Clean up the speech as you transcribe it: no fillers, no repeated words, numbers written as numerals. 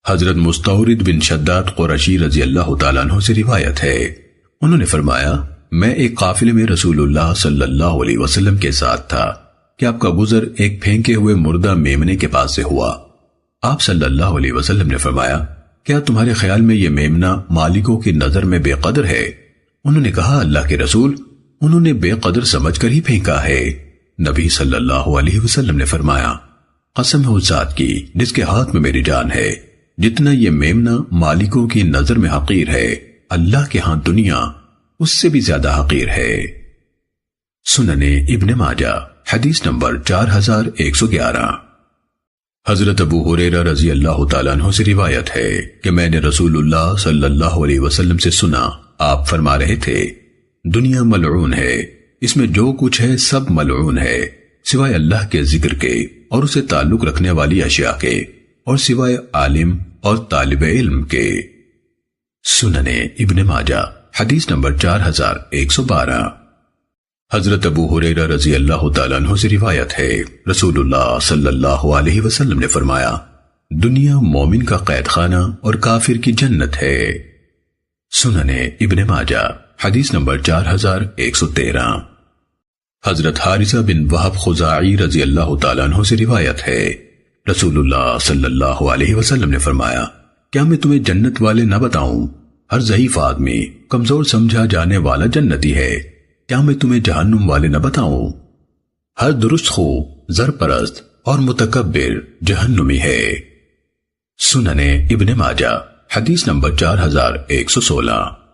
حضرت مستورد بن شداد قرشی رضی اللہ تعالیٰ عنہ سے روایت ہے، انہوں نے فرمایا میں ایک قافلے میں رسول اللہ صلی اللہ علیہ وسلم کے ساتھ تھا کہ آپ کا گزر ایک پھینکے ہوئے مردہ میمنے کے پاس سے ہوا۔ آپ صلی اللہ علیہ وسلم نے فرمایا کیا تمہارے خیال میں یہ میمنہ مالکوں کی نظر میں بے قدر ہے؟ انہوں نے کہا اللہ کے رسول، انہوں نے بے قدر سمجھ کر ہی پھینکا ہے۔ نبی صلی اللہ علیہ وسلم نے فرمایا قسم ہے اس ذات کی جس کے ہاتھ میں میری جان ہے، جتنا یہ میمنہ مالکوں کی نظر میں حقیر ہے، اللہ کے ہاں دنیا اس سے بھی زیادہ حقیر ہے۔ سنن ابن ماجہ حدیث نمبر 4111۔ حضرت ابو ہریرہ رضی اللہ تعالیٰ عنہ سے روایت ہے کہ میں نے رسول اللہ صلی اللہ علیہ وسلم سے سنا، آپ فرما رہے تھے دنیا ملعون ہے، اس میں جو کچھ ہے سب ملعون ہے سوائے اللہ کے ذکر کے اور اسے تعلق رکھنے والی اشیاء کے اور سوائے عالم اور طالب علم کے۔ سنن ابن ماجہ حدیث نمبر 4112۔ حضرت ابو ہریرہ رضی اللہ تعالیٰ عنہ سے روایت ہے رسول اللہ صلی اللہ علیہ وسلم نے فرمایا دنیا مومن کا قید خانہ اور کافر کی جنت ہے۔ سنن ابن ماجہ حدیث نمبر 4113۔ حضرت حارثہ بن وہب خزاعی رضی اللہ تعالیٰ عنہ سے روایت ہے رسول اللہ صلی اللہ علیہ وسلم نے فرمایا کیا میں تمہیں جنت والے نہ بتاؤں؟ ہر ضعیف آدمی، کمزور سمجھا جانے والا جنتی ہے۔ کیا میں تمہیں جہنم والے نہ بتاؤں؟ ہر درست خو، زرپرست اور متکبر جہنمی ہے۔ سنن ابن ماجہ حدیث نمبر 4116۔